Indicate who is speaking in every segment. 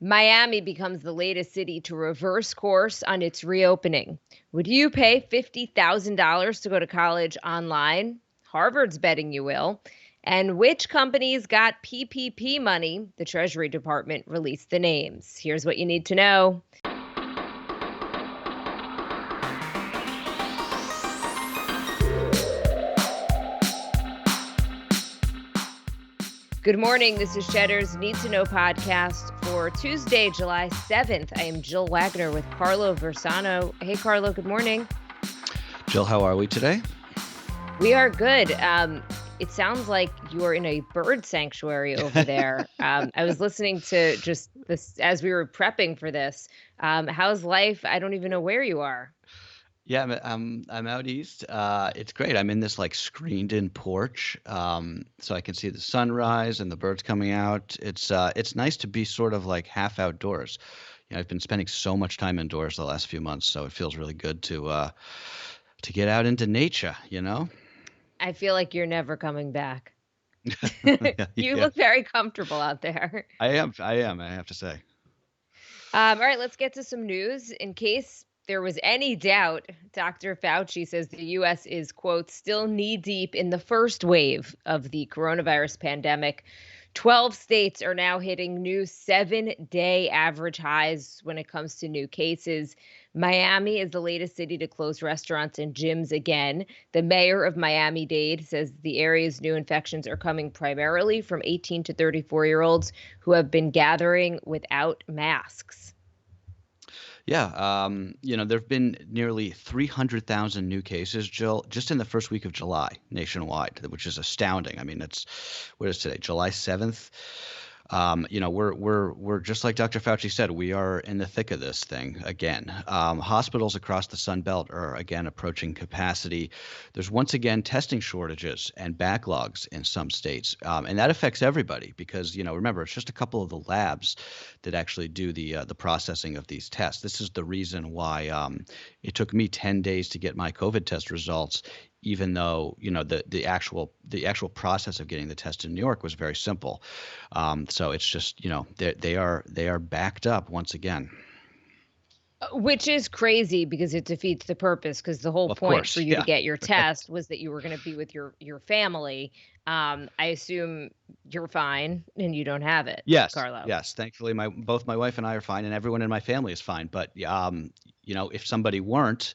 Speaker 1: Miami becomes the latest city to reverse course on its reopening. Would you pay $50,000 to go to college online? Harvard's betting you will. And which companies got PPP money? The Treasury Department released the names. Here's what you need to know. Good morning. This is Cheddar's Need2Know podcast for Tuesday, July 7th. I am Jill Wagner with Carlo Versano. Hey, Carlo, good morning.
Speaker 2: Jill, how are we today?
Speaker 1: We are good. It sounds like you're in a bird sanctuary over there. I was listening to just this as we were prepping for this. How's life? I don't even know where you are.
Speaker 2: Yeah, I'm out east. It's great. I'm in this like screened-in porch, so I can see the sunrise and the birds coming out. It's nice to be sort of like half outdoors. I've been spending so much time indoors the last few months, so it feels really good to get out into nature.
Speaker 1: I feel like you're never coming back.
Speaker 2: Yeah,
Speaker 1: You
Speaker 2: yeah.
Speaker 1: look very comfortable out there.
Speaker 2: I am. I have to say.
Speaker 1: All right, let's get to some news. In case there was any doubt, Dr. Fauci says the U.S. is, quote, still knee deep in the first wave of the coronavirus pandemic. 12 states are now hitting new 7-day average highs when it comes to new cases. Miami is the latest city to close restaurants and gyms again. The mayor of Miami-Dade says the area's new infections are coming primarily from 18 to 34-year-olds who have been gathering without masks.
Speaker 2: Yeah, there have been nearly 300,000 new cases, Jill, just in the first week of July nationwide, which is astounding. I mean, what is today, July 7th? We're just like Dr. Fauci said, we are in the thick of this thing again. Hospitals across the Sun Belt are again approaching capacity. There's once again testing shortages and backlogs in some states, and that affects everybody because remember, it's just a couple of the labs that actually do the processing of these tests. This is the reason why it took me 10 days to get my COVID test results, even though the actual process of getting the test in New York was very simple. So it's just they are backed up once again.
Speaker 1: Which is crazy because it defeats the purpose, because the whole
Speaker 2: Of
Speaker 1: point
Speaker 2: course,
Speaker 1: for you to
Speaker 2: yeah.
Speaker 1: get your test was that you were going to be with your family. I assume you're fine and you don't have it,
Speaker 2: Yes,
Speaker 1: Carlo.
Speaker 2: yes. Thankfully, both my wife and I are fine, and everyone in my family is fine. But if somebody weren't,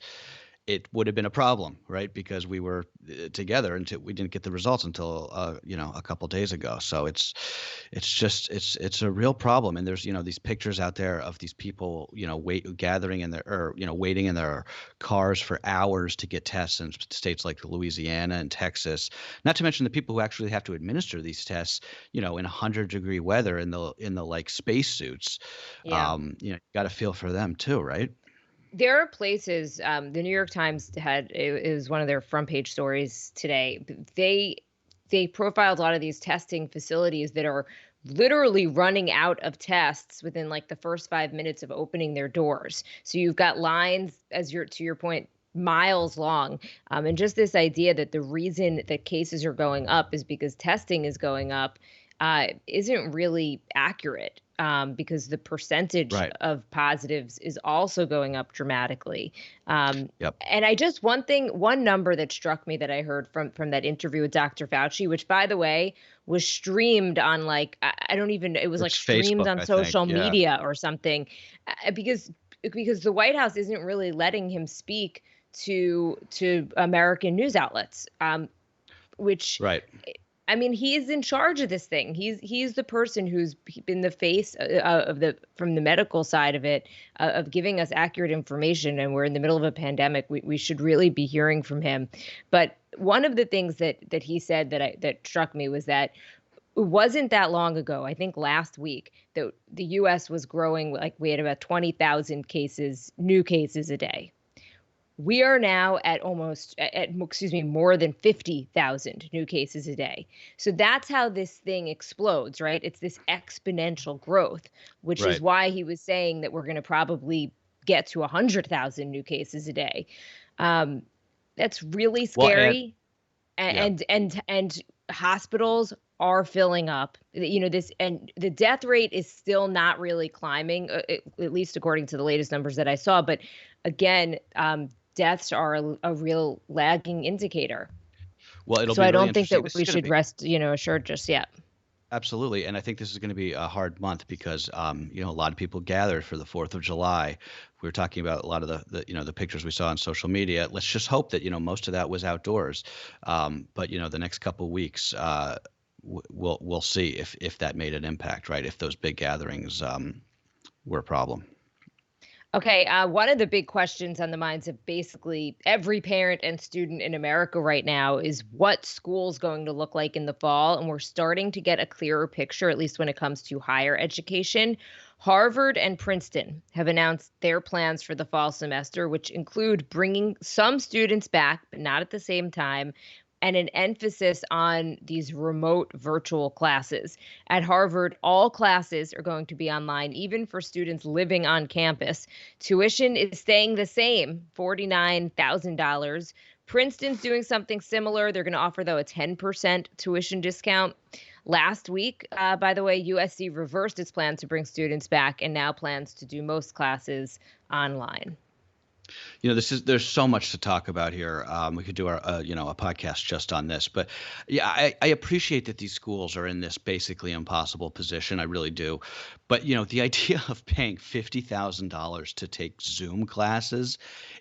Speaker 2: it would have been a problem, right? Because we were together until we didn't get the results until a couple days ago. So it's a real problem. And there's these pictures out there of these people gathering in waiting in their cars for hours to get tests in states like Louisiana and Texas. Not to mention the people who actually have to administer these tests, in 100-degree weather in the like spacesuits.
Speaker 1: Yeah.
Speaker 2: You got to feel for them too, right?
Speaker 1: There are places, the New York Times it was one of their front page stories today. They profiled a lot of these testing facilities that are literally running out of tests within like the first 5 minutes of opening their doors. So you've got lines, to your point, miles long. And just this idea that the reason that cases are going up is because testing is going up isn't really accurate. Because the percentage
Speaker 2: Right.
Speaker 1: of positives is also going up dramatically.
Speaker 2: Yep.
Speaker 1: And one number that struck me that I heard from that interview with Dr. Fauci, which by the way was streamed on it was like
Speaker 2: It's
Speaker 1: streamed
Speaker 2: Facebook,
Speaker 1: on
Speaker 2: I think.
Speaker 1: social
Speaker 2: Yeah.
Speaker 1: media or something, because the White House isn't really letting him speak to American news outlets, which.
Speaker 2: Right.
Speaker 1: I mean, he's in charge of this thing. He's the person who's been the face from the medical side of it, of giving us accurate information. And we're in the middle of a pandemic. We should really be hearing from him. But one of the things that he said that struck me was that it wasn't that long ago, I think last week, that the U.S. was growing. Like we had about 20,000 new cases a day. We are now at more than 50,000 new cases a day. So that's how this thing explodes, right? It's this exponential growth, which is
Speaker 2: Right.
Speaker 1: why he was saying that we're going to probably get to 100,000 new cases a day. That's really
Speaker 2: Well,
Speaker 1: scary.
Speaker 2: yeah.
Speaker 1: And hospitals are filling up. This, and the death rate is still not really climbing, at least according to the latest numbers that I saw. But again, deaths are a real lagging indicator.
Speaker 2: Well, it'll
Speaker 1: So
Speaker 2: be
Speaker 1: I
Speaker 2: really
Speaker 1: don't think
Speaker 2: interesting.
Speaker 1: that
Speaker 2: This is
Speaker 1: we
Speaker 2: going to
Speaker 1: should
Speaker 2: be
Speaker 1: rest, assured just yet.
Speaker 2: absolutely, and I think this is going to be a hard month because a lot of people gathered for the 4th of July. We were talking about a lot of the pictures we saw on social media. Let's just hope that most of that was outdoors. But the next couple of weeks, we'll see if that made an impact, right? If those big gatherings were a problem.
Speaker 1: Okay, one of the big questions on the minds of basically every parent and student in America right now is what school's going to look like in the fall. And we're starting to get a clearer picture, at least when it comes to higher education. Harvard and Princeton have announced their plans for the fall semester, which include bringing some students back, but not at the same time, and an emphasis on these remote virtual classes. At Harvard, all classes are going to be online, even for students living on campus. Tuition is staying the same, $49,000. Princeton's doing something similar. They're going to offer, though, a 10% tuition discount. Last week, by the way, USC reversed its plan to bring students back and now plans to do most classes online.
Speaker 2: There's so much to talk about here. We could do a podcast just on this, but yeah, I appreciate that these schools are in this basically impossible position. I really do. But the idea of paying $50,000 to take Zoom classes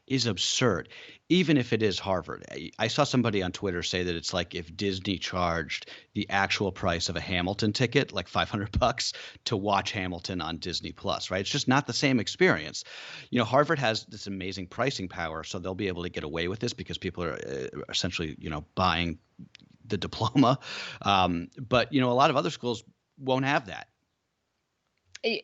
Speaker 2: is absurd, even if it is Harvard. I saw somebody on Twitter say that it's like if Disney charged the actual price of a Hamilton ticket, like $500 to watch Hamilton on Disney Plus, right? It's just not the same experience. Harvard has this amazing pricing power, so they'll be able to get away with this because people are essentially, buying the diploma. But a lot of other schools won't have that.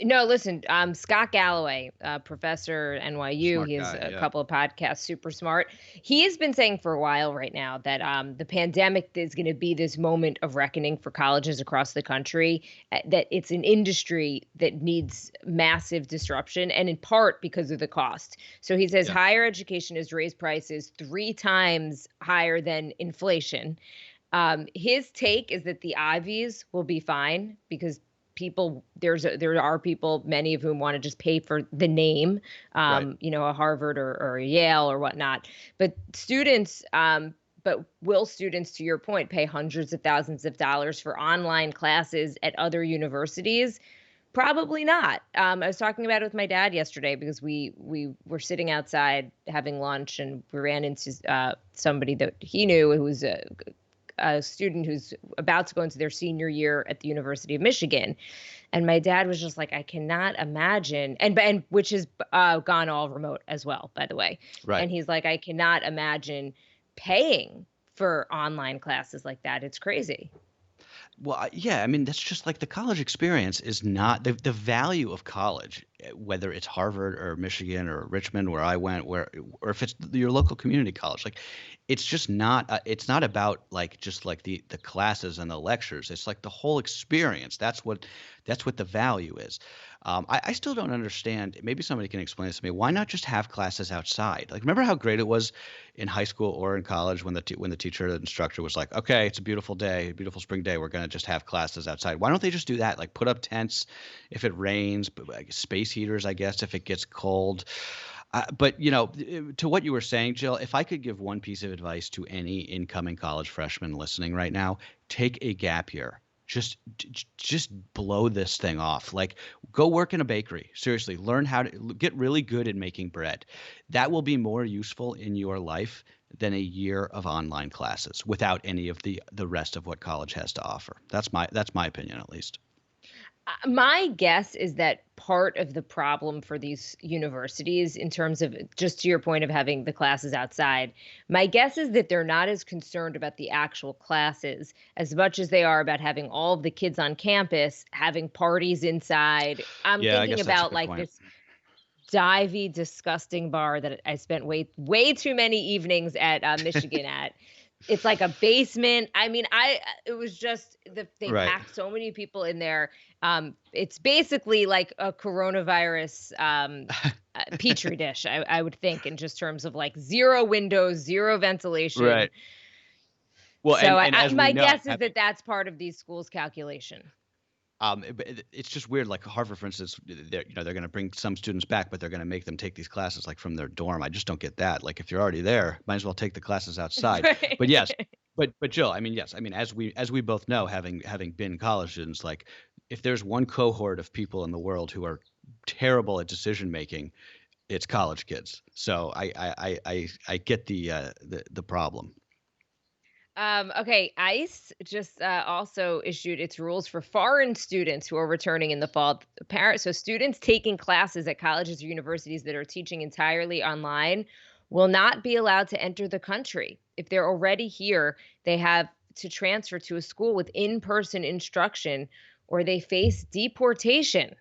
Speaker 1: No, listen, Scott Galloway, professor at NYU,
Speaker 2: Smart
Speaker 1: he has
Speaker 2: guy,
Speaker 1: a
Speaker 2: yeah.
Speaker 1: couple of podcasts, super smart. He has been saying for a while right now that the pandemic is going to be this moment of reckoning for colleges across the country, that it's an industry that needs massive disruption, and in part because of the cost. So he says higher education has raised prices 3 times higher than inflation. His take is that the Ivies will be fine because there are people, many of whom want to just pay for the name,
Speaker 2: Right.
Speaker 1: a Harvard or a Yale or whatnot. But will students, to your point, pay hundreds of thousands of dollars for online classes at other universities? Probably not. I was talking about it with my dad yesterday because we were sitting outside having lunch and we ran into somebody that he knew who was a student who's about to go into their senior year at the University of Michigan. And my dad was just like, I cannot imagine, and which has gone all remote as well, by the way.
Speaker 2: Right.
Speaker 1: And he's like, I cannot imagine paying for online classes like that. It's crazy.
Speaker 2: Well, yeah, I mean, that's just like the college experience is not the value of college, whether it's Harvard or Michigan or Richmond, where I went, or if it's your local community college, like it's just not, it's not about like just like the classes and the lectures. It's like the whole experience. That's what the value is. I still don't understand. Maybe somebody can explain this to me. Why not just have classes outside? Like, remember how great it was in high school or in college when the teacher, the instructor was like, okay, it's a beautiful day, beautiful spring day. We're going to just have classes outside. Why don't they just do that? Like put up tents if it rains, space heaters, I guess, if it gets cold. But to what you were saying, Jill, if I could give one piece of advice to any incoming college freshman listening right now, take a gap year. Just blow this thing off. Like, go work in a bakery. Seriously, learn how to get really good at making bread. That will be more useful in your life than a year of online classes without any of the rest of what college has to offer. That's my opinion, at least.
Speaker 1: My guess is that part of the problem for these universities, in terms of just to your point of having the classes outside, my guess is that they're not as concerned about the actual classes as much as they are about having all of the kids on campus having parties inside. I'm
Speaker 2: Yeah, I
Speaker 1: thinking
Speaker 2: guess that's a
Speaker 1: about
Speaker 2: good
Speaker 1: like
Speaker 2: point.
Speaker 1: this divey, disgusting bar that I spent way too many evenings at Michigan at. It's like a basement. I mean, it was just they
Speaker 2: Right.
Speaker 1: packed so many people in there. It's basically like a coronavirus petri dish, I would think, in just terms of like zero windows, zero ventilation.
Speaker 2: Right. Well,
Speaker 1: So
Speaker 2: and as we
Speaker 1: my
Speaker 2: know,
Speaker 1: guess is that that's part of these schools' calculation.
Speaker 2: it's just weird. Like Harvard, for instance, they're going to bring some students back, but they're going to make them take these classes like from their dorm. I just don't get that. Like if you're already there, might as well take the classes outside. But yes,
Speaker 1: Right.
Speaker 2: but Jill, I mean, yes, I mean, as we both know, having been college students, like if there's one cohort of people in the world who are terrible at decision making, it's college kids. So I get the problem.
Speaker 1: Okay, ICE just also issued its rules for foreign students who are returning in the fall. So students taking classes at colleges or universities that are teaching entirely online will not be allowed to enter the country. If they're already here, they have to transfer to a school with in-person instruction, or they face deportation.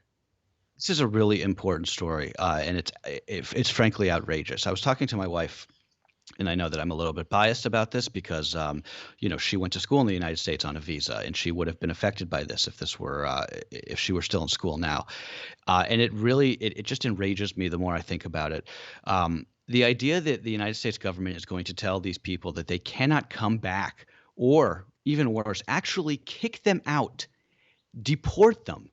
Speaker 2: This is a really important story, and it's frankly outrageous. I was talking to my wife, and I know that I'm a little bit biased about this because, she went to school in the United States on a visa, and she would have been affected by this if she were still in school now. And it just enrages me the more I think about it. The idea that the United States government is going to tell these people that they cannot come back, or even worse, actually kick them out, deport them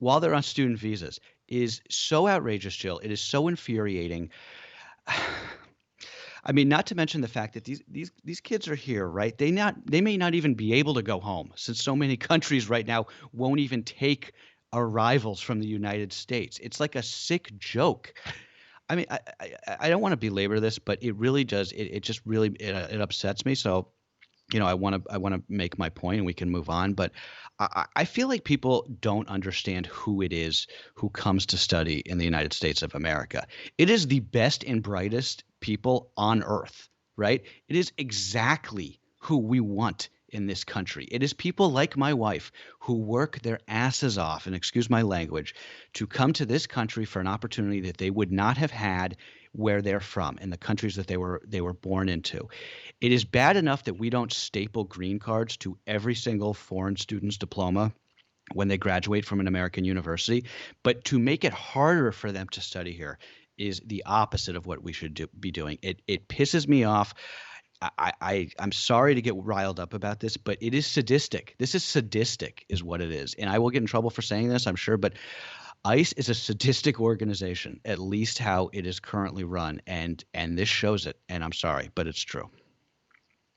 Speaker 2: while they're on student visas is so outrageous, Jill. It is so infuriating. I mean, not to mention the fact that these kids are here, right? They may not even be able to go home since so many countries right now won't even take arrivals from the United States. It's like a sick joke. I mean, I don't want to belabor this, but it really does. It just really it upsets me. So I want to make my point and we can move on. But I feel like people don't understand who it is who comes to study in the United States of America. It is the best and brightest people on earth, right? It is exactly who we want in this country. It is people like my wife who work their asses off, and excuse my language, to come to this country for an opportunity that they would not have had where they're from, in the countries that they were born into. It is bad enough that we don't staple green cards to every single foreign student's diploma when they graduate from an American university, but to make it harder for them to study here is the opposite of what we should be doing. It pisses me off. I'm sorry to get riled up about this, but it is sadistic. This is sadistic, is what it is. And I will get in trouble for saying this, I'm sure, but ICE is a sadistic organization, at least how it is currently run, and this shows it. And I'm sorry, but it's true.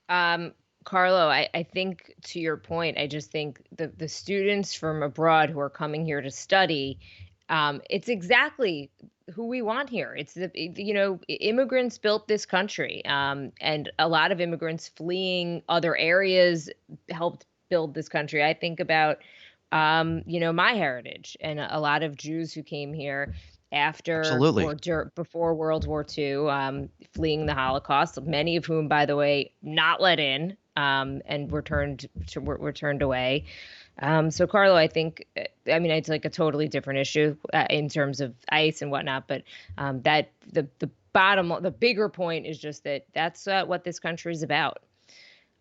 Speaker 1: Carlo, I think to your point, I just think the students from abroad who are coming here to study, it's exactly who we want here. It's immigrants built this country, and a lot of immigrants fleeing other areas helped build this country. I think about, my heritage and a lot of Jews who came here after
Speaker 2: Absolutely.
Speaker 1: or before World War II, fleeing the Holocaust, many of whom, by the way, not let in, and were turned away. So Carlo, I think, I mean, it's like a totally different issue in terms of ICE and whatnot, but that the bigger point is just that that's what this country is about.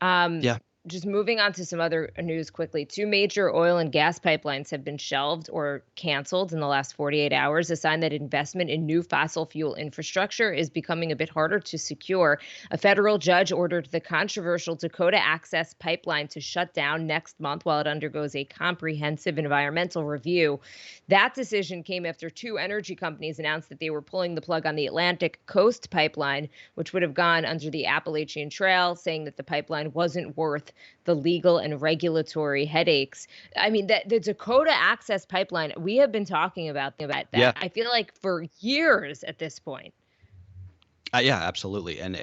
Speaker 2: Yeah.
Speaker 1: Just moving on to some other news quickly. 2 major oil and gas pipelines have been shelved or canceled in the last 48 hours, a sign that investment in new fossil fuel infrastructure is becoming a bit harder to secure. A federal judge ordered the controversial Dakota Access Pipeline to shut down next month while it undergoes a comprehensive environmental review. That decision came after 2 energy companies announced that they were pulling the plug on the Atlantic Coast Pipeline, which would have gone under the Appalachian Trail, saying that the pipeline wasn't worth the legal and regulatory headaches. I mean, that the Dakota Access Pipeline, we have been talking about that.
Speaker 2: Yeah.
Speaker 1: I feel like for years at this point.
Speaker 2: Yeah, absolutely. And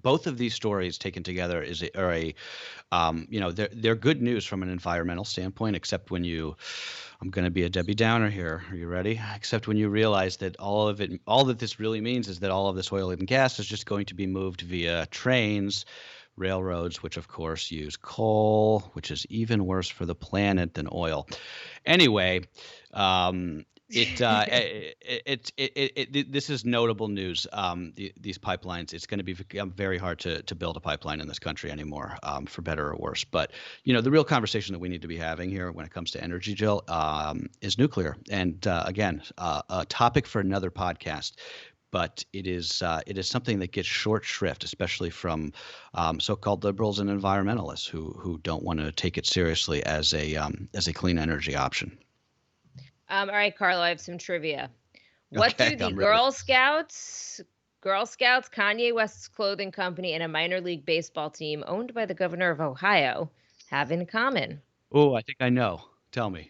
Speaker 2: both of these stories taken together they're good news from an environmental standpoint, except when I'm going to be a Debbie Downer here. Are you ready? Except when you realize that all that this really means is that all of this oil and gas is just going to be moved via trains, railroads, which of course use coal, which is even worse for the planet than oil. Anyway, this is notable news. These pipelines, it's going to become very hard to build a pipeline in this country anymore, for better or worse. But the real conversation that we need to be having here when it comes to energy, Jill, is nuclear. And again, a topic for another podcast. but it is something that gets short shrift, especially from so-called liberals and environmentalists who don't want to take it seriously as a clean energy option.
Speaker 1: All right, Carlo, I have some trivia. What
Speaker 2: Okay,
Speaker 1: do the
Speaker 2: I'm ready.
Speaker 1: Girl Scouts, Kanye West's clothing company, and a minor league baseball team owned by the governor of Ohio have in common?
Speaker 2: Oh, I think I know. Tell me.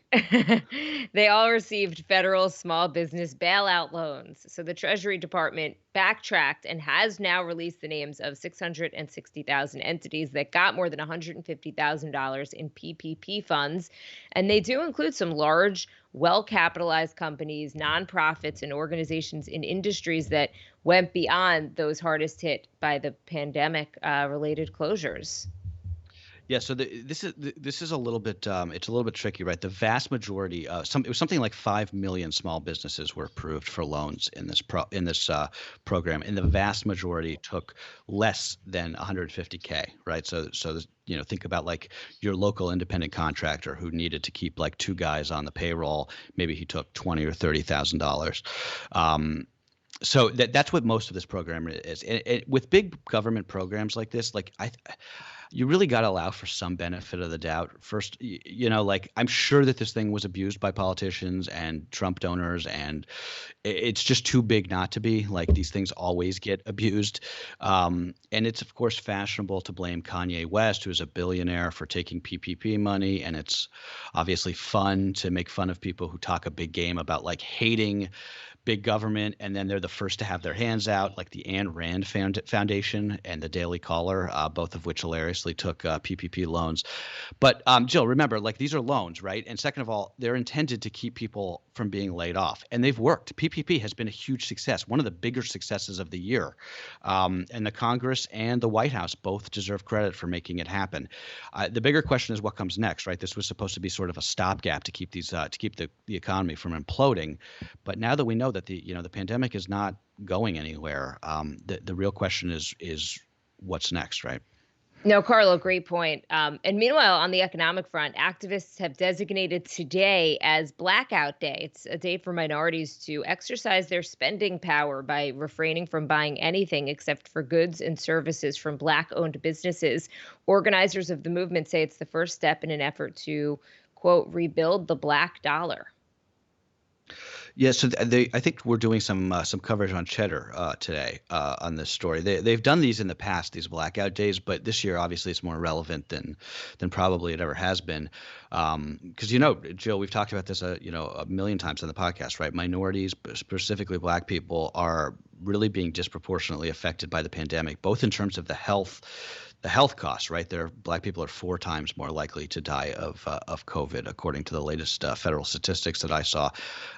Speaker 1: They all received federal small business bailout loans. So the Treasury Department backtracked and has now released the names of 660,000 entities that got more than $150,000 in PPP funds. And they do include some large, well capitalized companies, nonprofits, and organizations in industries that went beyond those hardest hit by the pandemic related closures.
Speaker 2: Yeah, so this is a little bit it's a little bit tricky, right? The vast majority, it was something like 5 million small businesses were approved for loans in this program, and the vast majority took less than 150K, right? So think about like your local independent contractor who needed to keep like two guys on the payroll. Maybe he took 20 or $30,000. So that's what most of this program is. And with big government programs like this, like you really got to allow for some benefit of the doubt. First, like I'm sure that this thing was abused by politicians and Trump donors, and it's just too big not to be. Like these things always get abused. And it's, of course, fashionable to blame Kanye West, who is a billionaire, for taking PPP money. And it's obviously fun to make fun of people who talk a big game about like hating big government, and then they're the first to have their hands out, like the Ayn Rand Foundation and the Daily Caller, both of which hilariously took PPP loans. But Jill, remember, like these are loans, right? And second of all, they're intended to keep people from being laid off, and they've worked. PPP has been a huge success, one of the bigger successes of the year, and the Congress and the White House both deserve credit for making it happen. The bigger question is what comes next, right? This was supposed to be sort of a stopgap to keep the economy from imploding, but now that we know that the pandemic is not going anywhere, the real question is what's next, right?
Speaker 1: No, Carlo, great point. And meanwhile, on the economic front, activists have designated today as Blackout Day. It's a day for minorities to exercise their spending power by refraining from buying anything except for goods and services from Black-owned businesses. Organizers of the movement say it's the first step in an effort to, quote, rebuild the black dollar.
Speaker 2: Yeah, so I think we're doing some coverage on Cheddar today on this story. They've done these in the past, these blackout days, but this year obviously it's more relevant than probably it ever has been. Because Jill, we've talked about this a million times on the podcast, right? Minorities, specifically Black people, are really being disproportionately affected by the pandemic, both in terms of the health costs, right? Black people are 4 times more likely to die of COVID, according to the latest federal statistics that I saw.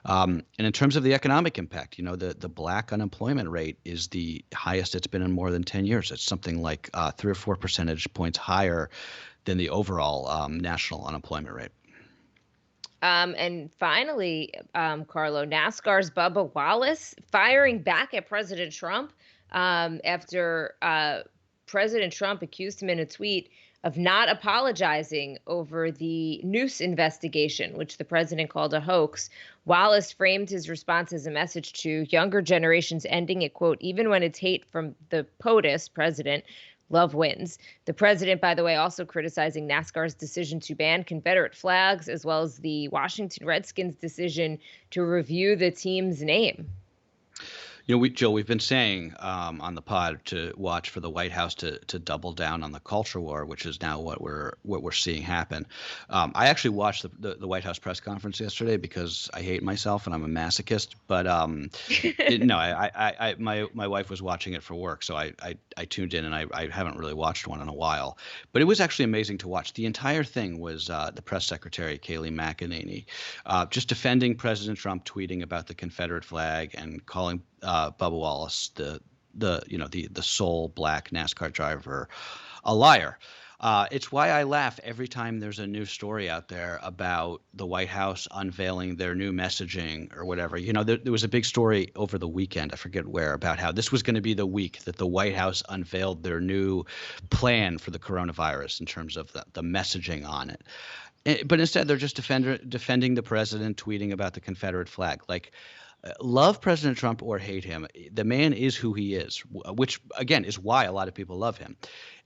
Speaker 2: And in terms of the economic impact, the Black unemployment rate is the highest it's been in more than 10 years. It's something like 3 or 4 percentage points higher than the overall national unemployment rate.
Speaker 1: And finally, Carlo, NASCAR's Bubba Wallace firing back at President Trump after President Trump accused him in a tweet of not apologizing over the noose investigation, which the president called a hoax. Wallace framed his response as a message to younger generations, ending it, quote, even when it's hate from the POTUS, president, love wins. The president, by the way, also criticizing NASCAR's decision to ban Confederate flags, as well as the Washington Redskins' decision to review the team's name.
Speaker 2: Joe, we've been saying on the pod to watch for the White House to double down on the culture war, which is now what we're seeing happen. I actually watched the White House press conference yesterday because I hate myself and I'm a masochist. But my wife was watching it for work, so I tuned in, and I haven't really watched one in a while. But it was actually amazing to watch. The entire thing was the press secretary Kayleigh McEnany just defending President Trump, tweeting about the Confederate flag and calling Bubba Wallace, the sole Black NASCAR driver, a liar. It's why I laugh every time there's a new story out there about the White House unveiling their new messaging or whatever. There was a big story over the weekend, I forget where, about how this was going to be the week that the White House unveiled their new plan for the coronavirus in terms of the messaging on it. But instead, they're just defending the president, tweeting about the Confederate flag. Like, Love President Trump or hate him, the man is who he is, which again is why a lot of people love him.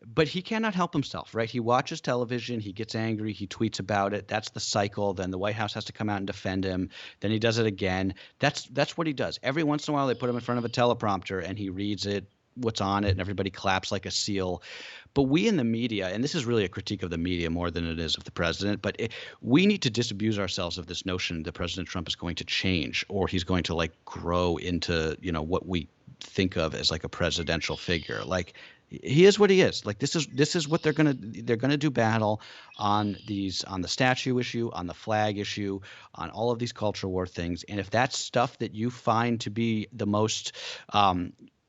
Speaker 2: But he cannot help himself, right? He watches television, he gets angry, he tweets about it. That's the cycle. Then the White House has to come out and defend him. Then he does it again. That's what he does. Every once in a while, they put him in front of a teleprompter and he reads it, what's on it, and everybody claps like a seal. But we in the media, and this is really a critique of the media more than it is of the president, but we need to disabuse ourselves of this notion that President Trump is going to change or he's going to like grow into, what we think of as like a presidential figure. Like he is what he is. Like this is what they're gonna do battle on the statue issue, on the flag issue, on all of these culture war things. And if that's stuff that you find to be the most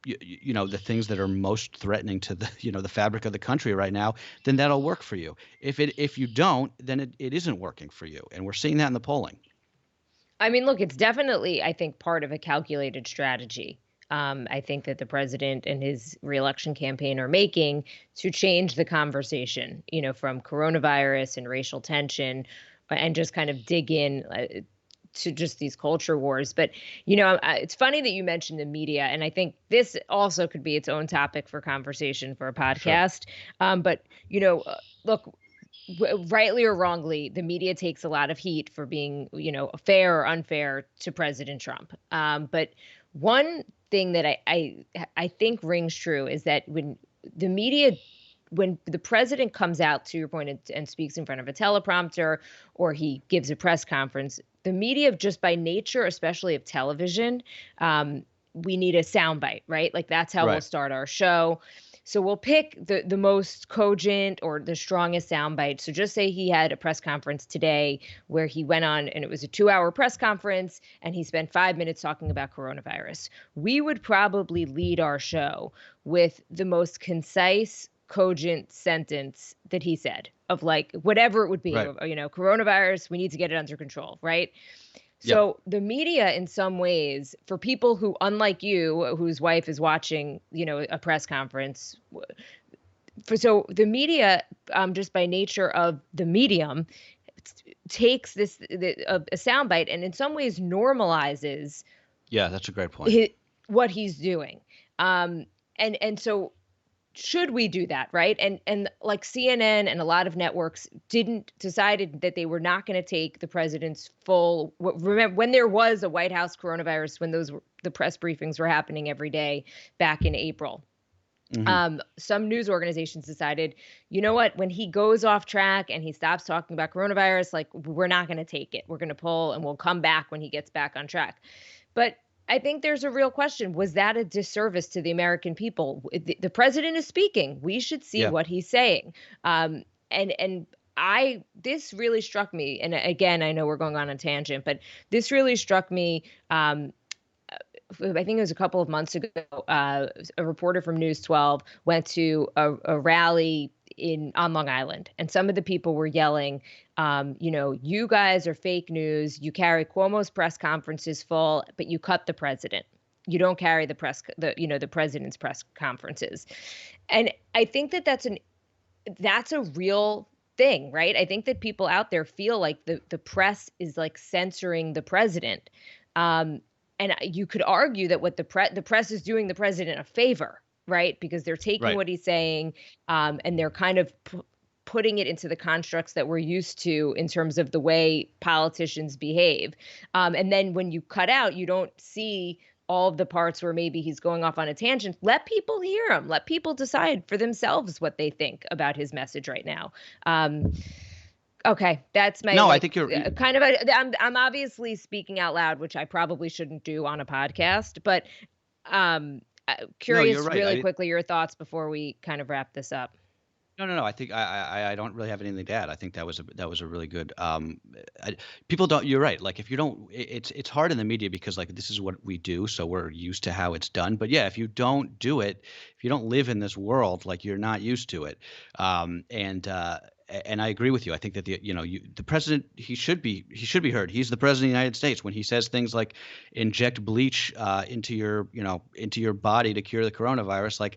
Speaker 2: the things that are most threatening to the the fabric of the country right now, then that'll work for you. If you don't, then it isn't working for you, and we're seeing that in the polling.
Speaker 1: I mean, look, it's definitely, I think, part of a calculated strategy. I think that the president and his reelection campaign are making to change the conversation, from coronavirus and racial tension, and just kind of dig in to just these culture wars. But, it's funny that you mentioned the media, and I think this also could be its own topic for conversation for a podcast. Sure. But, look, rightly or wrongly, the media takes a lot of heat for being, fair or unfair to President Trump. But one thing that I think rings true is that when the president comes out, to your point, and speaks in front of a teleprompter or he gives a press conference, the media, just by nature, especially of television, we need a soundbite, right? Like that's how we'll start our show. So we'll pick the most cogent or the strongest soundbite. So just say he had a press conference today where he went on and it was a 2-hour press conference and he spent 5 minutes talking about coronavirus. We would probably lead our show with the most concise, cogent sentence that he said of like whatever it would be, right. Coronavirus, we need to get it under control, right? So the media, in some ways, for people who, unlike you, whose wife is watching, a press conference, so the media, just by nature of the medium, takes a soundbite and in some ways normalizes.
Speaker 2: Yeah, that's a great point.
Speaker 1: What he's doing, and so. Should we do that, right? And like CNN and a lot of networks decided that they were not going to take the president's full. Remember when there was a White House coronavirus, when the press briefings were happening every day back in April. Mm-hmm. Some news organizations decided, you know what, when he goes off track and he stops talking about coronavirus, like we're not going to take it. We're going to pull and we'll come back when he gets back on track. But I think there's a real question. Was that a disservice to the American people? The president is speaking. We should see what he's saying. This really struck me. And again, I know we're going on a tangent, but this really struck me. I think it was a couple of months ago. A reporter from News 12 went to a rally on Long Island, and some of the people were yelling, you guys are fake news. You carry Cuomo's press conferences full, but you cut the president. You don't carry the president's press conferences. And I think that's a real thing, right? I think that people out there feel like the press is like censoring the president. And you could argue that what the press is doing the president a favor, right? Because they're taking what he's saying, and they're kind of putting it into the constructs that we're used to in terms of the way politicians behave. And then when you cut out, you don't see all of the parts where maybe he's going off on a tangent. Let people hear him. Let people decide for themselves what they think about his message right now. Okay, that's my.
Speaker 2: No, I think you're
Speaker 1: kind of. I'm obviously speaking out loud, which I probably shouldn't do on a podcast. But curious, right. Really quickly, your thoughts before we kind of wrap this up.
Speaker 2: No. I think I don't really have anything to add. I think that was a really good. People don't. You're right. Like if you don't, it's hard in the media because like this is what we do, so we're used to how it's done. But yeah, if you don't do it, if you don't live in this world, like you're not used to it. And I agree with you. I think that the president, he should be heard. He's the president of the United States. When he says things like inject bleach into your body to cure the coronavirus, like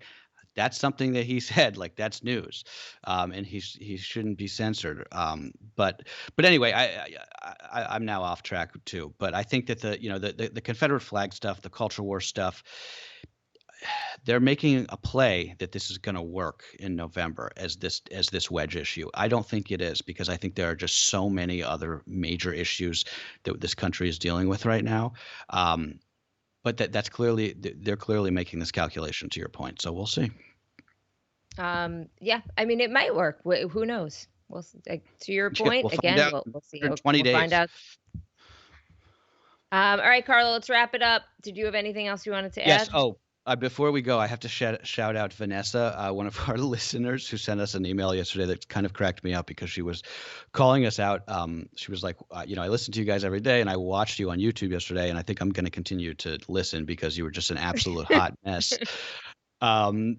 Speaker 2: that's something that he said, like that's news, and he shouldn't be censored. But anyway, I'm now off track too. But I think that the Confederate flag stuff, the culture war stuff, they're making a play that this is going to work in November as this wedge issue. I don't think it is, because I think there are just so many other major issues that this country is dealing with right now. But they're clearly making this calculation, to your point. So we'll see.
Speaker 1: Yeah, I mean, it might work. Who knows? Well, to your point,
Speaker 2: we'll
Speaker 1: again, we'll see.
Speaker 2: In 20 days.
Speaker 1: Find out. All right, Carlo, let's wrap it up. Did you have anything else you wanted to add?
Speaker 2: Yes. Oh, before we go, I have to shout out Vanessa, one of our listeners, who sent us an email yesterday that kind of cracked me up because she was calling us out. She was like, I listen to you guys every day, and I watched you on YouTube yesterday, and I think I'm going to continue to listen because you were just an absolute hot mess.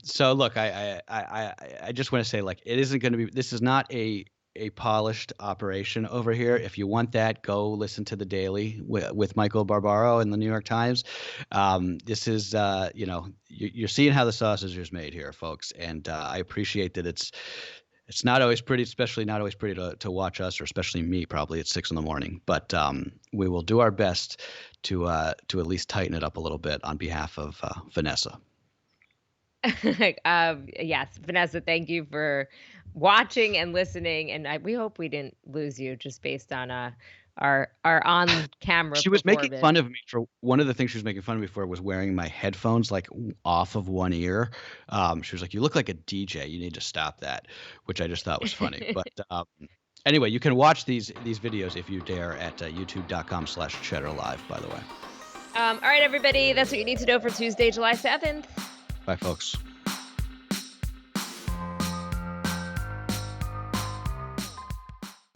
Speaker 2: So look, I just want to say, like, it isn't going to be. This is not a polished operation over here. If you want that, go listen to The Daily with Michael Barbaro in the New York Times. This is, you're seeing how the sausage is made here, folks. And I appreciate that it's not always pretty, especially not always pretty to watch us, or especially me, probably at 6 a.m. But we will do our best to at least tighten it up a little bit on behalf of Vanessa.
Speaker 1: Yes, Vanessa, thank you for watching and listening, and we hope we didn't lose you just based on our on-camera.
Speaker 2: She was making fun of me for one of the things she was making fun of me for was wearing my headphones like off of one ear. She was like, "You look like a DJ. You need to stop that," which I just thought was funny. But anyway, you can watch these videos if you dare at youtube.com/Cheddar Live. By the way.
Speaker 1: All right, everybody, that's what you need to know for Tuesday, July 7th.
Speaker 2: Bye, folks.